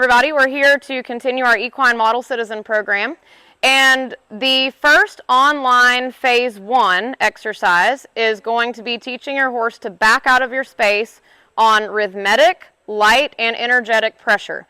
everybody. We're here to continue our Equine Model Citizen program. And the first online phase 1 exercise is going to be teaching your horse to back out of your space on rhythmic, light, and energetic pressure.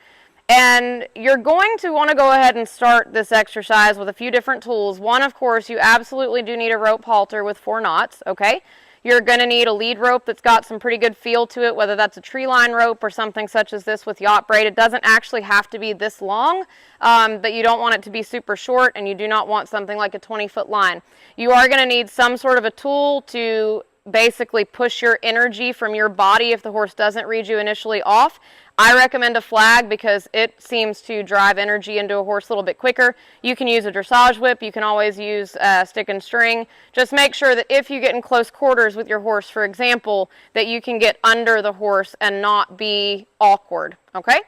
And you're going to want to go ahead and start this exercise with a few different tools. One, of course, you absolutely do need a rope halter with 4 knots, okay? You're going to need a lead rope that's got some pretty good feel to it, whether that's a tree line rope or something such as this with yacht braid. It doesn't actually have to be this long, but you don't want it to be super short, and you do not want something like a 20-foot line. You are going to need some sort of a tool to basically push your energy from your body if the horse doesn't read you initially off. I recommend a flag because it seems to drive energy into a horse a little bit quicker. You can use a dressage whip. You can always use stick and string. Just make sure that if you get in close quarters with your horse, for example, that you can get under the horse and not be awkward, okay?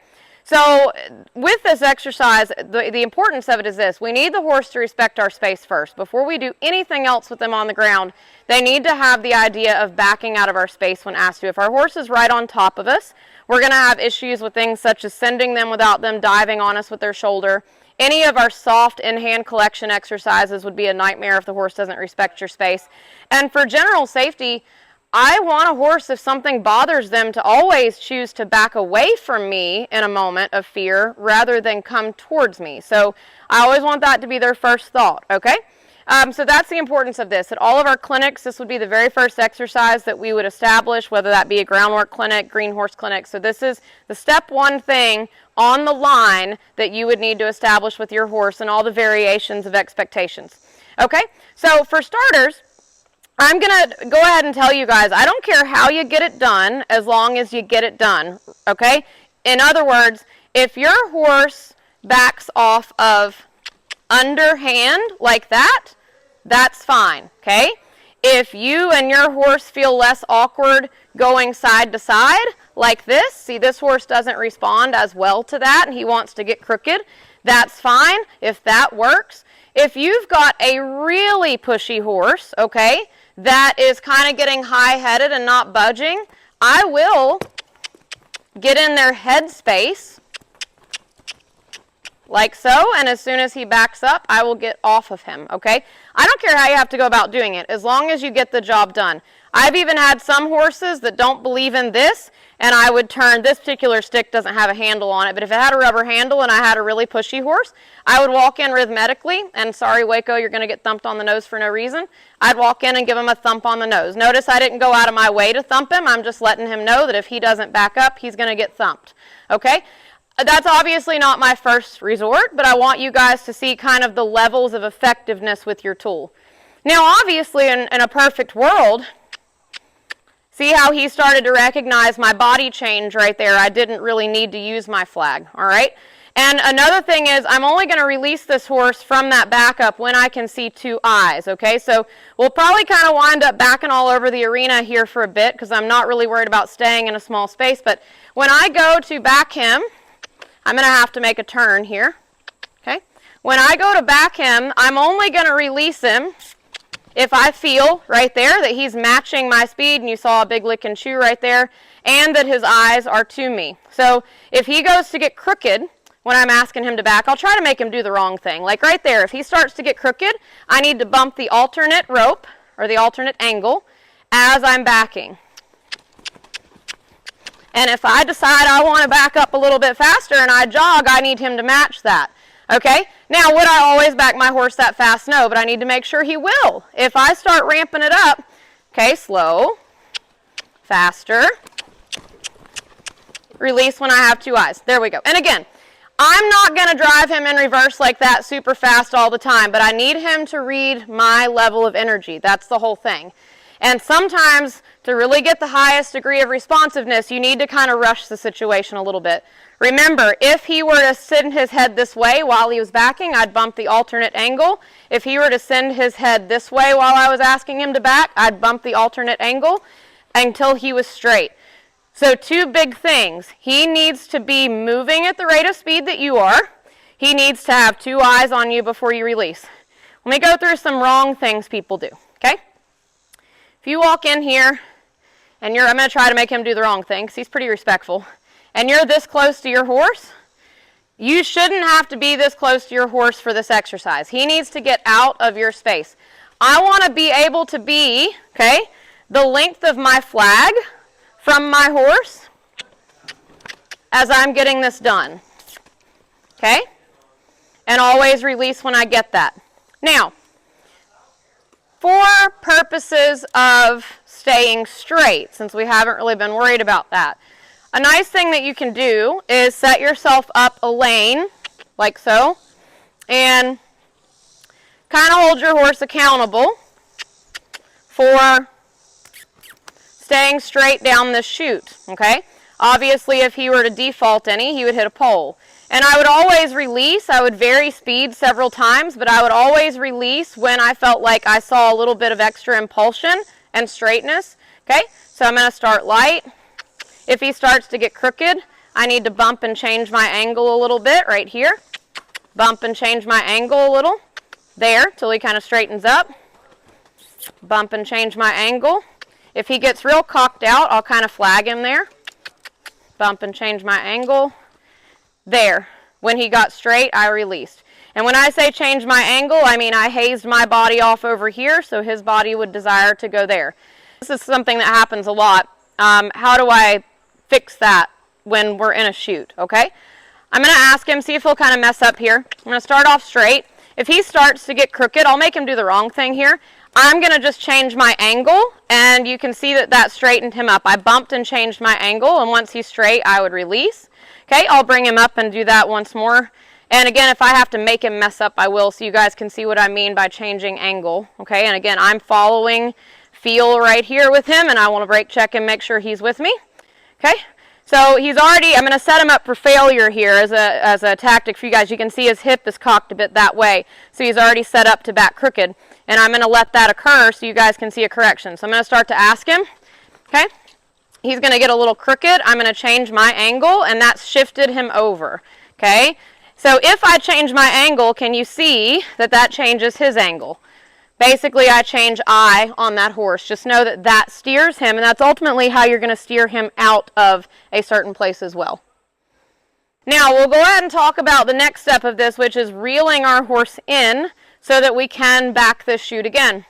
So with this exercise, the importance of it is this. We need the horse to respect our space first. Before we do anything else with them on the ground, they need to have the idea of backing out of our space when asked to. If our horse is right on top of us, we're going to have issues with things such as sending them without them diving on us with their shoulder. Any of our soft in-hand collection exercises would be a nightmare if the horse doesn't respect your space. And for general safety, I want a horse, if something bothers them, to always choose to back away from me in a moment of fear rather than come towards me. So I always want that to be their first thought, okay? So that's the importance of this. At all of our clinics, this would be the very first exercise that we would establish, whether that be a groundwork clinic, green horse clinic. So this is the step 1 thing on the line that you would need to establish with your horse and all the variations of expectations. Okay, so for starters, I'm going to go ahead and tell you guys, I don't care how you get it done as long as you get it done, okay? In other words, if your horse backs off of underhand like that, that's fine, okay? If you and your horse feel less awkward going side to side like this, see this horse doesn't respond as well to that and he wants to get crooked, that's fine if that works. If you've got a really pushy horse, okay, that is kind of getting high-headed and not budging, I will get in their head space like so, and as soon as he backs up, I will get off of him, okay? I don't care how you have to go about doing it, as long as you get the job done. I've even had some horses that don't believe in this, and I would turn, this particular stick doesn't have a handle on it, but if it had a rubber handle and I had a really pushy horse, I would walk in rhythmically, and sorry Waco, you're going to get thumped on the nose for no reason. I'd walk in and give him a thump on the nose. Notice I didn't go out of my way to thump him, I'm just letting him know that if he doesn't back up, he's going to get thumped, okay? That's obviously not my first resort, but I want you guys to see kind of the levels of effectiveness with your tool. Now obviously in a perfect world, see how he started to recognize my body change right there? I didn't really need to use my flag, all right? And another thing is I'm only going to release this horse from that backup when I can see 2 eyes, okay? So we'll probably kind of wind up backing all over the arena here for a bit because I'm not really worried about staying in a small space. But when I go to back him, I'm going to have to make a turn here, okay? When I go to back him, I'm only going to release him if I feel right there that he's matching my speed, and you saw a big lick and chew right there, and that his eyes are to me. So if he goes to get crooked when I'm asking him to back, I'll try to make him do the wrong thing. Like right there, if he starts to get crooked, I need to bump the alternate rope or the alternate angle as I'm backing. And if I decide I want to back up a little bit faster and I jog, I need him to match that. Okay? Now, would I always back my horse that fast? No, but I need to make sure he will. If I start ramping it up, okay, slow, faster, release when I have 2 eyes. There we go. And again, I'm not going to drive him in reverse like that super fast all the time, but I need him to read my level of energy. That's the whole thing. And sometimes, to really get the highest degree of responsiveness, you need to kind of rush the situation a little bit. Remember, if he were to send his head this way while he was backing, I'd bump the alternate angle. If he were to send his head this way while I was asking him to back, I'd bump the alternate angle until he was straight. So 2 big things. He needs to be moving at the rate of speed that you are. He needs to have 2 eyes on you before you release. Let me go through some wrong things people do, okay? If you walk in here, and I'm going to try to make him do the wrong thing because he's pretty respectful, and you're this close to your horse, You shouldn't have to be this close to your horse for this exercise. He needs to get out of your space. I want to be able to be, okay, the length of my flag from my horse as I'm getting this done. Okay? And always release when I get that. Now, for purposes of staying straight, since we haven't really been worried about that, a nice thing that you can do is set yourself up a lane, like so, and kind of hold your horse accountable for staying straight down this chute, okay? Obviously, if he were to default any, he would hit a pole. And I would always release. I would vary speed several times, but I would always release when I felt like I saw a little bit of extra impulsion and straightness, okay? So I'm going to start light. If he starts to get crooked, I need to bump and change my angle a little bit right here. Bump and change my angle a little there till he kind of straightens up. Bump and change my angle. If he gets real cocked out, I'll kind of flag him there. Bump and change my angle. There. When he got straight, I released. And when I say change my angle, I mean I hazed my body off over here so his body would desire to go there. This is something that happens a lot. How do I fix that when we're in a chute, okay? I'm going to ask him, see if he'll kind of mess up here. I'm going to start off straight. If he starts to get crooked, I'll make him do the wrong thing here. I'm going to just change my angle, and you can see that that straightened him up. I bumped and changed my angle, and once he's straight, I would release. Okay, I'll bring him up and do that once more. And again, if I have to make him mess up, I will, so you guys can see what I mean by changing angle. Okay, and again, I'm following feel right here with him, and I want to brake check and make sure he's with me. Okay, so he's already, I'm going to set him up for failure here as a tactic for you guys. You can see his hip is cocked a bit that way, so he's already set up to back crooked. And I'm going to let that occur so you guys can see a correction. So I'm going to start to ask him, okay? He's going to get a little crooked. I'm going to change my angle, and that's shifted him over, okay? So if I change my angle, can you see that that changes his angle? Basically, I change I on that horse. Just know that that steers him, and that's ultimately how you're going to steer him out of a certain place as well. Now, we'll go ahead and talk about the next step of this, which is reeling our horse in so that we can back this chute again.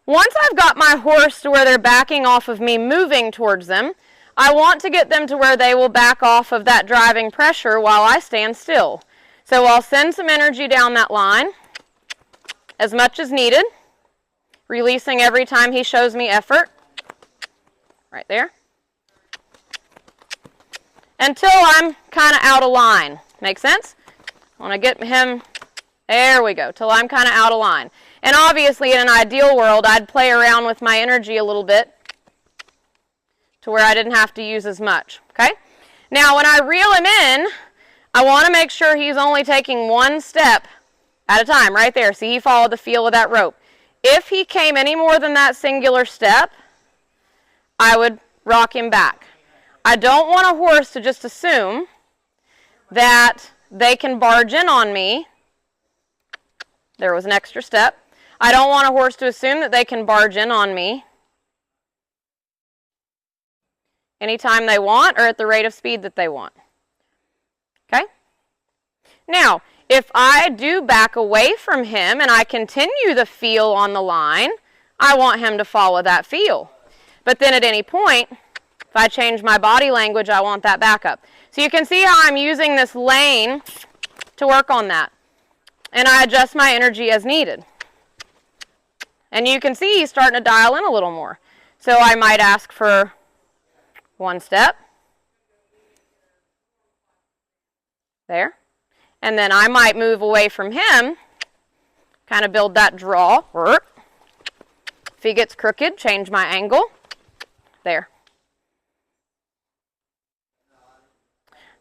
Once I've got my horse to where they're backing off of me, moving towards them, I want to get them to where they will back off of that driving pressure while I stand still. So I'll send some energy down that line, as much as needed, releasing every time he shows me effort, right there, until I'm kind of out of line. Make sense? I want to get him, there we go, till I'm kind of out of line. And obviously in an ideal world, I'd play around with my energy a little bit to where I didn't have to use as much, okay? Now when I reel him in, I want to make sure he's only taking one step at a time, right there. See, he followed the feel of that rope. If he came any more than that singular step, I would rock him back. I don't want a horse to just assume that they can barge in on me. There was an extra step. I don't want a horse to assume that they can barge in on me anytime they want or at the rate of speed that they want. Okay? Now, if I do back away from him and I continue the feel on the line, I want him to follow that feel. But then at any point, if I change my body language, I want that backup. So you can see how I'm using this lane to work on that. And I adjust my energy as needed. And you can see he's starting to dial in a little more. So I might ask for one step. There. And then I might move away from him, kind of build that draw. If he gets crooked, change my angle. There.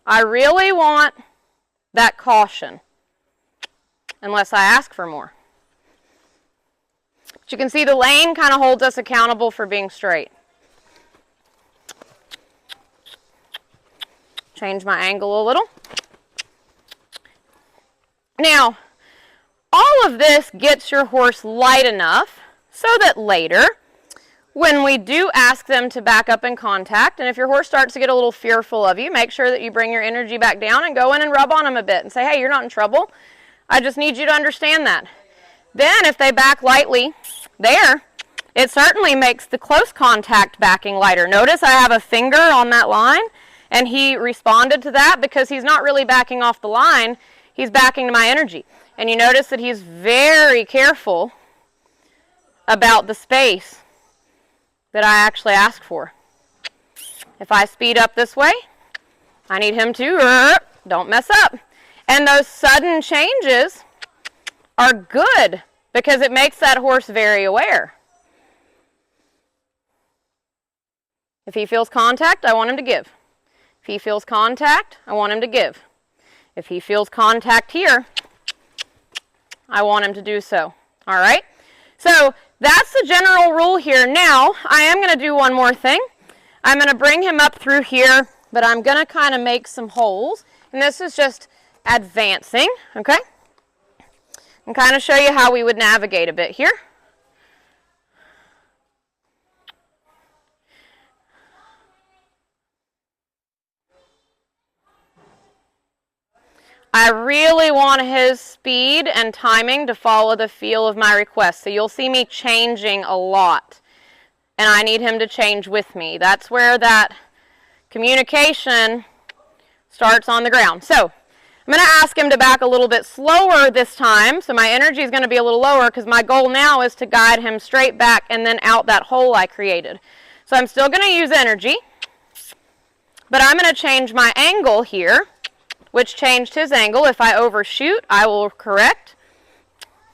I really want that caution, unless I ask for more. But you can see the lane kind of holds us accountable for being straight. Change my angle a little. Now, all of this gets your horse light enough so that later, When we do ask them to back up in contact, and if your horse starts to get a little fearful of you, make sure that you bring your energy back down and go in and rub on them a bit and say, hey, you're not in trouble. I just need you to understand that. Then if they back lightly there, it certainly makes the close contact backing lighter. Notice I have a finger on that line, and he responded to that because he's not really backing off the line, he's backing to my energy. And you notice that he's very careful about the space that I actually asked for. If I speed up this way, I need him to, don't mess up. And those sudden changes are good because it makes that horse very aware. If he feels contact, I want him to give. If he feels contact, I want him to give. If he feels contact here, I want him to do so. All right? So that's the general rule here. Now, I am going to do one more thing. I'm going to bring him up through here, but I'm going to kind of make some holes. And this is just advancing, okay? And kind of show you how we would navigate a bit here. I really want his speed and timing to follow the feel of my request. So you'll see me changing a lot. And I need him to change with me. That's where that communication starts on the ground. So I'm going to ask him to back a little bit slower this time. So my energy is going to be a little lower because my goal now is to guide him straight back and then out that hole I created. So I'm still going to use energy. But I'm going to change my angle here, which changed his angle. If I overshoot, I will correct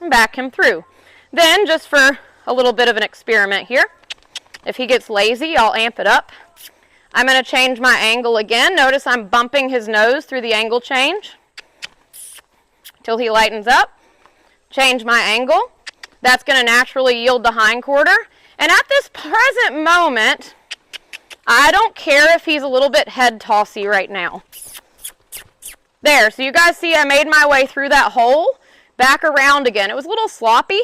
and back him through. Then, just for a little bit of an experiment here, if he gets lazy, I'll amp it up. I'm going to change my angle again. Notice I'm bumping his nose through the angle change till he lightens up. Change my angle. That's going to naturally yield the hind quarter. And at this present moment, I don't care if he's a little bit head tossy right now. There, so you guys see I made my way through that hole, back around again. It was a little sloppy,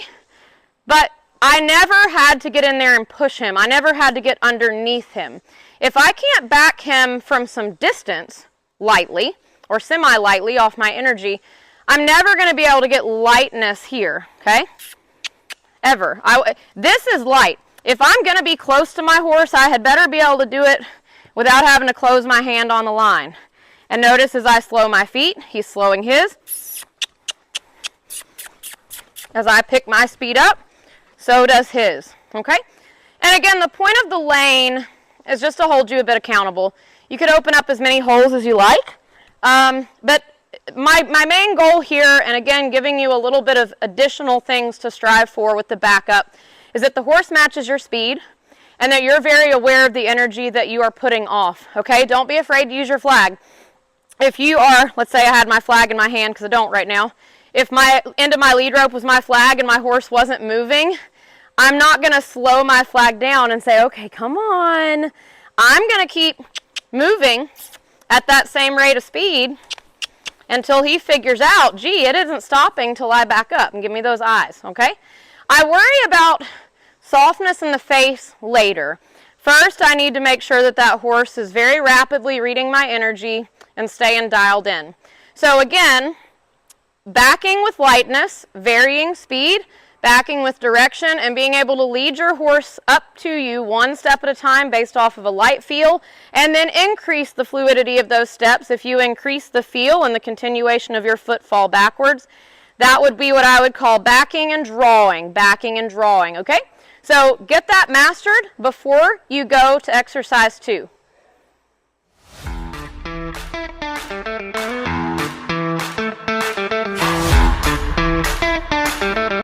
but I never had to get in there and push him. I never had to get underneath him. If I can't back him from some distance, lightly, or semi-lightly off my energy, I'm never going to be able to get lightness here, okay? Ever. This is light. If I'm going to be close to my horse, I had better be able to do it without having to close my hand on the line. And notice as I slow my feet, he's slowing his. As I pick my speed up, so does his, okay? And again, the point of the lane is just to hold you a bit accountable. You could open up as many holes as you like, but my main goal here, and again, giving you a little bit of additional things to strive for with the backup, is that the horse matches your speed and that you're very aware of the energy that you are putting off, okay? Don't be afraid to use your flag. If you are, let's say I had my flag in my hand, because I don't right now. If my end of my lead rope was my flag and my horse wasn't moving, I'm not going to slow my flag down and say, okay, come on. I'm going to keep moving at that same rate of speed until he figures out, gee, it isn't stopping till I back up, and give me those eyes, okay? I worry about softness in the face later. First, I need to make sure that that horse is very rapidly reading my energy and staying dialed in. So again, backing with lightness, varying speed, backing with direction, and being able to lead your horse up to you one step at a time based off of a light feel, and then increase the fluidity of those steps. If you increase the feel and the continuation of your foot fall backwards, that would be what I would call backing and drawing, okay? So get that mastered before you go to exercise 2.